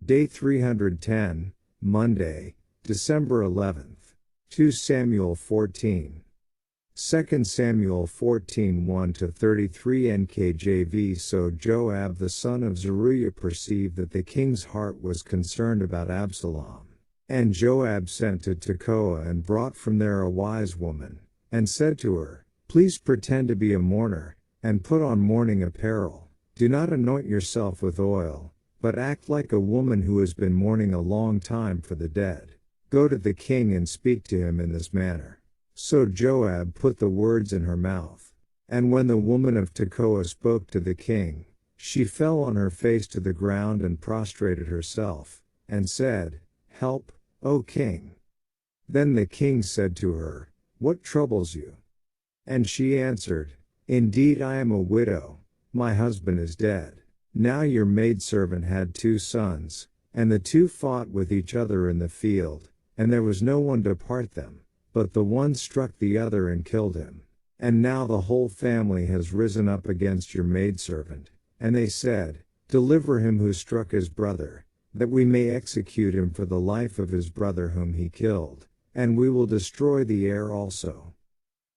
Day 310, Monday, December 11th. 2 Samuel 14. 2 Samuel 14 1-33 NKJV. So Joab the son of Zeruiah perceived that the king's heart was concerned about Absalom. And Joab sent to Tekoa and brought from there a wise woman, and said to her, Please pretend to be a mourner, and put on mourning apparel. Do not anoint yourself with oil, but act like a woman who has been mourning a long time for the dead. Go to the king and speak to him in this manner. So Joab put the words in her mouth. And when the woman of Tekoa spoke to the king, she fell on her face to the ground and prostrated herself, and said, Help, O king. Then the king said to her, What troubles you? And she answered, Indeed I am a widow, my husband is dead. Now your maidservant had 2 sons, and the 2 fought with each other in the field, and there was no one to part them, but the one struck the other and killed him. And now the whole family has risen up against your maidservant, and they said, Deliver him who struck his brother, that we may execute him for the life of his brother whom he killed, and we will destroy the heir also.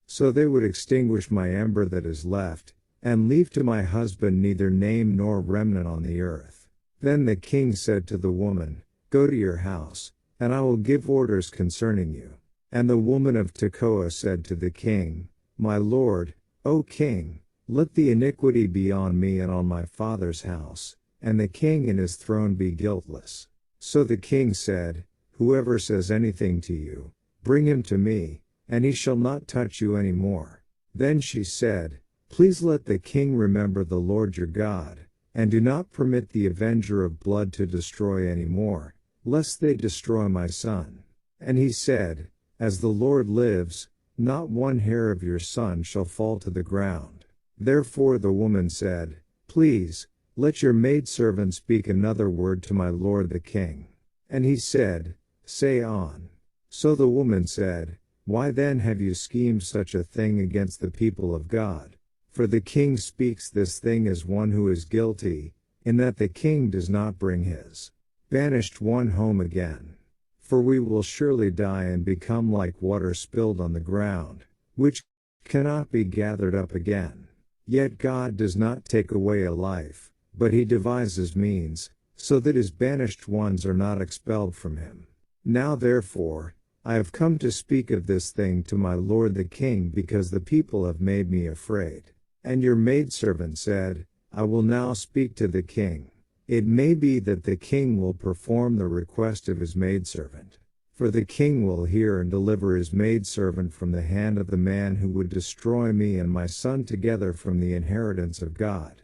So they would extinguish my ember that is left, and leave to my husband neither name nor remnant on the earth. Then the king said to the woman, Go to your house, and I will give orders concerning you. And the woman of Tekoa said to the king, My lord, O king, let the iniquity be on me and on my father's house, and the king and his throne be guiltless. So the king said, Whoever says anything to you, bring him to me, and he shall not touch you any more. Then she said, Please let the king remember the Lord your God, and do not permit the avenger of blood to destroy any more, lest they destroy my son. And he said, As the Lord lives, not one hair of your son shall fall to the ground. Therefore the woman said, Please, let your maidservant speak another word to my lord the king. And he said, Say on. So the woman said, Why then have you schemed such a thing against the people of God? For the king speaks this thing as one who is guilty, in that the king does not bring his banished one home again. For we will surely die and become like water spilled on the ground, which cannot be gathered up again. Yet God does not take away a life, but he devises means, so that his banished ones are not expelled from him. Now therefore, I have come to speak of this thing to my lord the king because the people have made me afraid. And your maidservant said, I will now speak to the king. It may be that the king will perform the request of his maidservant. For the king will hear and deliver his maidservant from the hand of the man who would destroy me and my son together from the inheritance of God.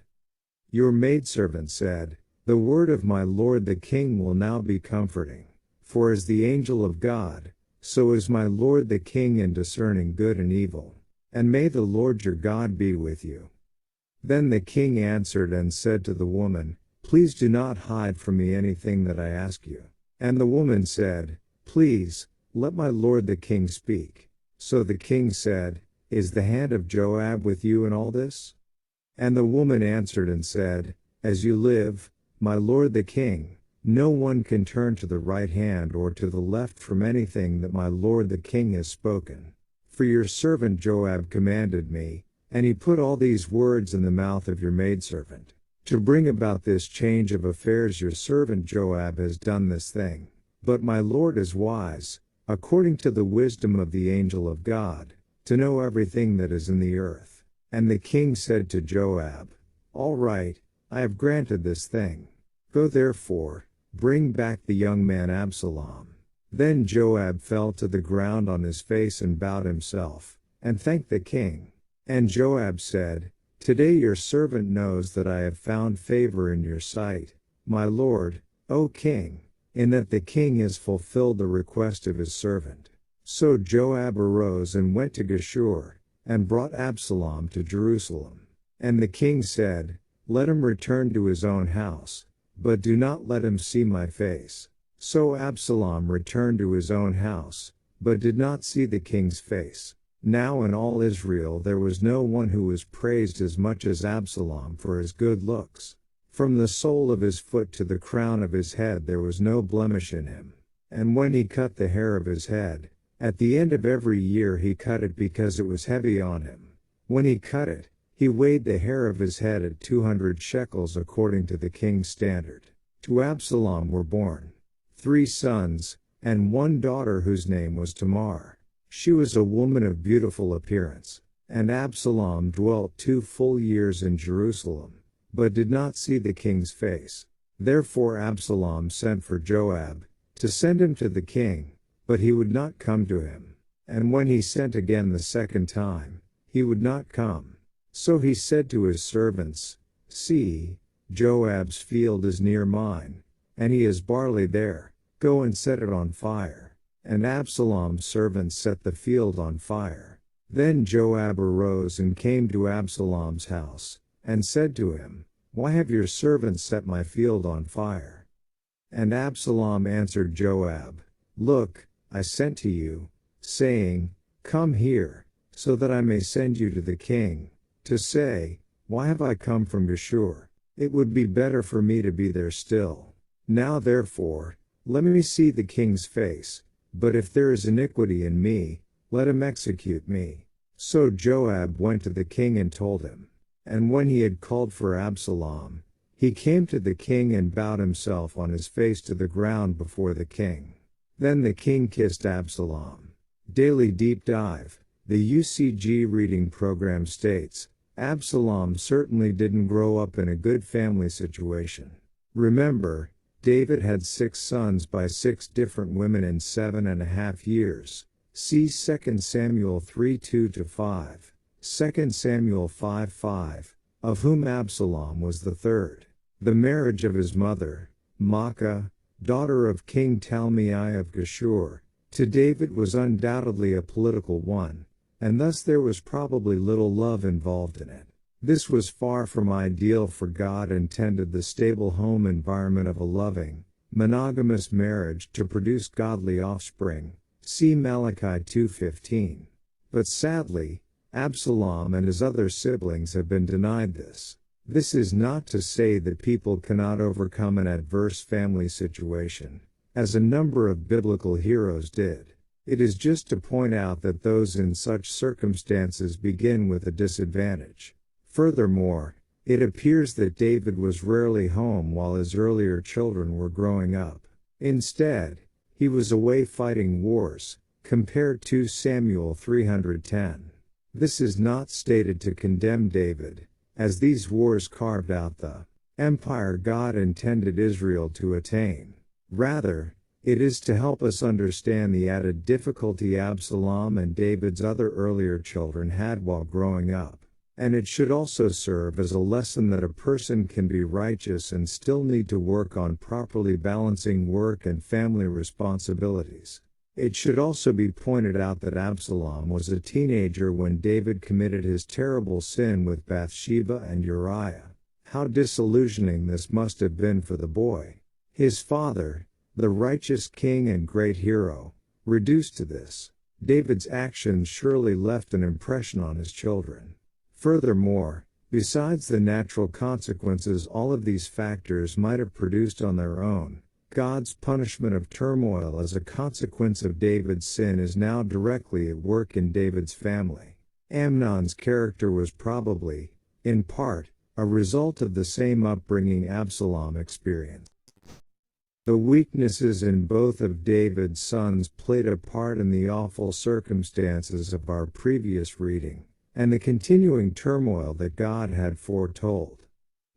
Your maidservant said, The word of my lord the king will now be comforting. For as the angel of God, so is my lord the king in discerning good and evil. And may the Lord your God be with you. Then the king answered and said to the woman, Please do not hide from me anything that I ask you. And the woman said, Please, let my lord the king speak. So the king said, Is the hand of Joab with you in all this? And the woman answered and said, As you live, my lord the king, no one can turn to the right hand or to the left from anything that my lord the king has spoken. For your servant Joab commanded me, and he put all these words in the mouth of your maidservant. To bring about this change of affairs your servant Joab has done this thing. But my lord is wise, according to the wisdom of the angel of God, to know everything that is in the earth. And the king said to Joab, All right, I have granted this thing. Go therefore, bring back the young man Absalom. Then Joab fell to the ground on his face and bowed himself, and thanked the king. And Joab said, Today your servant knows that I have found favor in your sight, my lord, O king, in that the king has fulfilled the request of his servant. So Joab arose and went to Geshur, and brought Absalom to Jerusalem. And the king said, Let him return to his own house, but do not let him see my face. So Absalom returned to his own house, but did not see the king's face. Now in all Israel there was no one who was praised as much as Absalom for his good looks. From the sole of his foot to the crown of his head there was no blemish in him. And when he cut the hair of his head, at the end of every year he cut it because it was heavy on him. When he cut it, he weighed the hair of his head at 200 shekels according to the king's standard. To Absalom were born 3 sons, and 1 daughter whose name was Tamar. She was a woman of beautiful appearance. And Absalom dwelt 2 full years in Jerusalem, but did not see the king's face. Therefore Absalom sent for Joab, to send him to the king, but he would not come to him. And when he sent again the second time, he would not come. So he said to his servants, See, Joab's field is near mine, and he has barley there, go and set it on fire. And Absalom's servants set the field on fire. Then Joab arose and came to Absalom's house, and said to him, Why have your servants set my field on fire? And Absalom answered Joab, Look, I sent to you, saying, Come here, so that I may send you to the king, to say, Why have I come from Geshur? It would be better for me to be there still. Now therefore, let me see the king's face, but if there is iniquity in me, let him execute me. So Joab went to the king and told him. And when he had called for Absalom, he came to the king and bowed himself on his face to the ground before the king. Then the king kissed Absalom. Daily Deep Dive, the UCG reading program states, Absalom certainly didn't grow up in a good family situation. Remember, David had 6 sons by 6 different women in 7.5 years. See 2 Samuel 3:2-5, 2 Samuel 5:5, of whom Absalom was the third. The marriage of his mother, Maacah, daughter of King Talmai of Geshur, to David was undoubtedly a political one, and thus there was probably little love involved in it. This was far from ideal, for God intended the stable home environment of a loving, monogamous marriage to produce godly offspring. See Malachi 2:15. But sadly, Absalom and his other siblings have been denied this. This is not to say that people cannot overcome an adverse family situation, as a number of biblical heroes did. It is just to point out that those in such circumstances begin with a disadvantage. Furthermore, it appears that David was rarely home while his earlier children were growing up. Instead, he was away fighting wars, compare 2 Samuel 310. This is not stated to condemn David, as these wars carved out the empire God intended Israel to attain. Rather, it is to help us understand the added difficulty Absalom and David's other earlier children had while growing up. And it should also serve as a lesson that a person can be righteous and still need to work on properly balancing work and family responsibilities. It should also be pointed out that Absalom was a teenager when David committed his terrible sin with Bathsheba and Uriah. How disillusioning this must have been for the boy. His father, the righteous king and great hero, reduced to this. David's actions surely left an impression on his children. Furthermore, besides the natural consequences all of these factors might have produced on their own, God's punishment of turmoil as a consequence of David's sin is now directly at work in David's family. Amnon's character was probably, in part, a result of the same upbringing Absalom experienced. The weaknesses in both of David's sons played a part in the awful circumstances of our previous reading, and the continuing turmoil that God had foretold.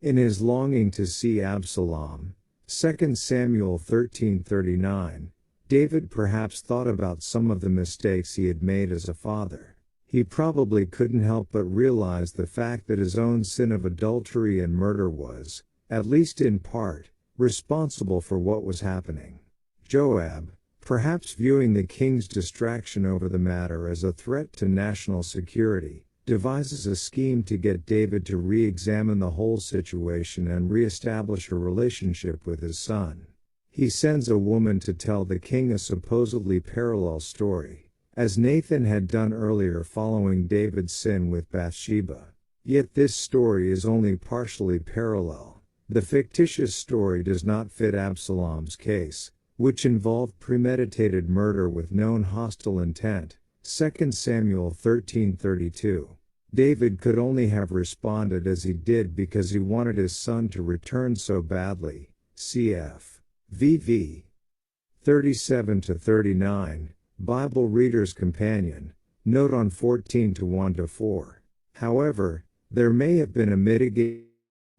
In his longing to see Absalom, 2 Samuel 13:39, David perhaps thought about some of the mistakes he had made as a father. He probably couldn't help but realize the fact that his own sin of adultery and murder was, at least in part, responsible for what was happening. Joab, perhaps viewing the king's distraction over the matter as a threat to national security, devises a scheme to get David to re-examine the whole situation and re-establish a relationship with his son. He sends a woman to tell the king a supposedly parallel story, as Nathan had done earlier following David's sin with Bathsheba. Yet this story is only partially parallel, The fictitious story does not fit Absalom's case, which involved premeditated murder with known hostile intent. 2 Samuel 13:32. David could only have responded as he did because he wanted his son to return so badly. Cf. VV 37-39, Bible Reader's Companion, note on 14:1-4. However, there may have been a mitigating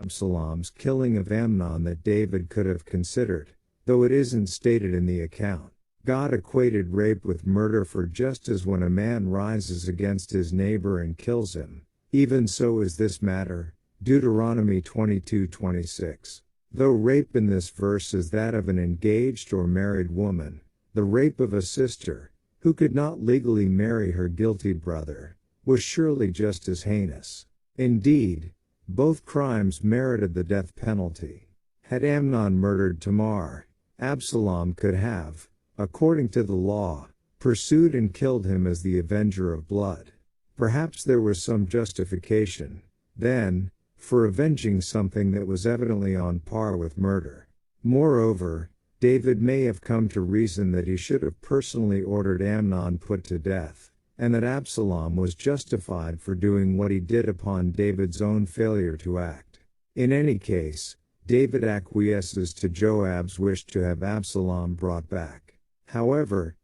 Absalom's killing of Amnon that David could have considered, though it isn't stated in the account. God equated rape with murder, for just as when a man rises against his neighbor and kills him, even so is this matter. Deuteronomy 22:26. Though rape in this verse is that of an engaged or married woman, the rape of a sister, who could not legally marry her guilty brother, was surely just as heinous. Indeed, both crimes merited the death penalty. Had Amnon murdered Tamar, Absalom could have, according to the law, pursued and killed him as the avenger of blood. Perhaps there was some justification, then, for avenging something that was evidently on par with murder. Moreover, David may have come to reason that he should have personally ordered Amnon put to death, and that Absalom was justified for doing what he did upon David's own failure to act. In any case, David acquiesces to Joab's wish to have Absalom brought back. However,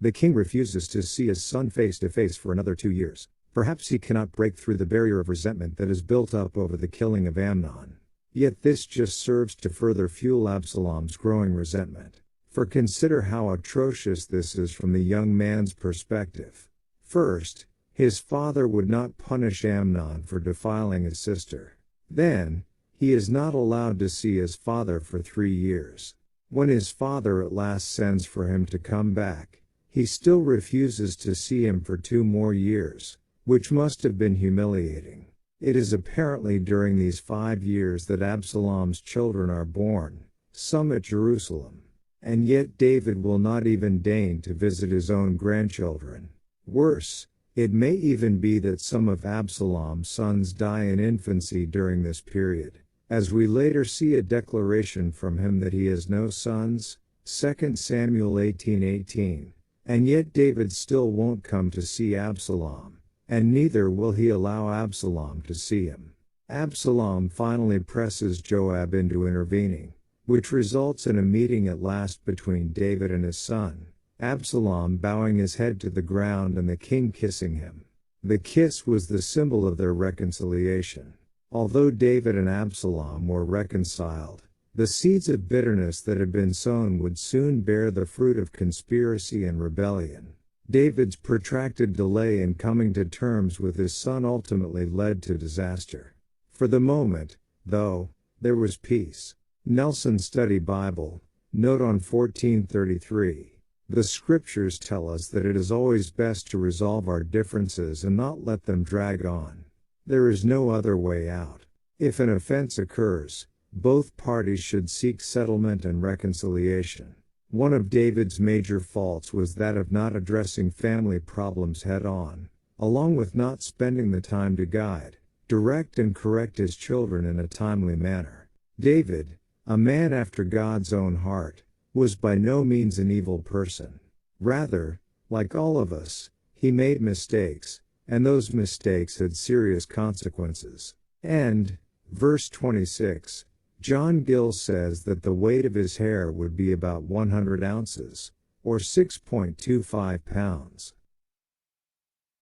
the king refuses to see his son face to face for another 2 years. Perhaps he cannot break through the barrier of resentment that is built up over the killing of Amnon. Yet this just serves to further fuel Absalom's growing resentment. For consider how atrocious this is from the young man's perspective. First, his father would not punish Amnon for defiling his sister. Then, he is not allowed to see his father for 3 years. When his father at last sends for him to come back, he still refuses to see him for 2 more years, which must have been humiliating. It is apparently during these 5 years that Absalom's children are born, some at Jerusalem. And yet David will not even deign to visit his own grandchildren. Worse, it may even be that some of Absalom's sons die in infancy during this period, as we later see a declaration from him that he has no sons. 2 Samuel 18:18. And yet David still won't come to see Absalom, and neither will he allow Absalom to see him. Absalom finally presses Joab into intervening, which results in a meeting at last between David and his son, Absalom bowing his head to the ground and the king kissing him. The kiss was the symbol of their reconciliation. Although David and Absalom were reconciled, the seeds of bitterness that had been sown would soon bear the fruit of conspiracy and rebellion. David's protracted delay in coming to terms with his son ultimately led to disaster. For the moment, though, there was peace. Nelson Study Bible, note on 1433. The scriptures tell us that it is always best to resolve our differences and not let them drag on. There is no other way out. If an offense occurs, both parties should seek settlement and reconciliation. One of David's major faults was that of not addressing family problems head-on, along with not spending the time to guide, direct and correct his children in a timely manner. David, a man after God's own heart, was by no means an evil person. Rather, like all of us, he made mistakes, and those mistakes had serious consequences. And, verse 26, John Gill says that the weight of his hair would be about 100 ounces, or 6.25 pounds.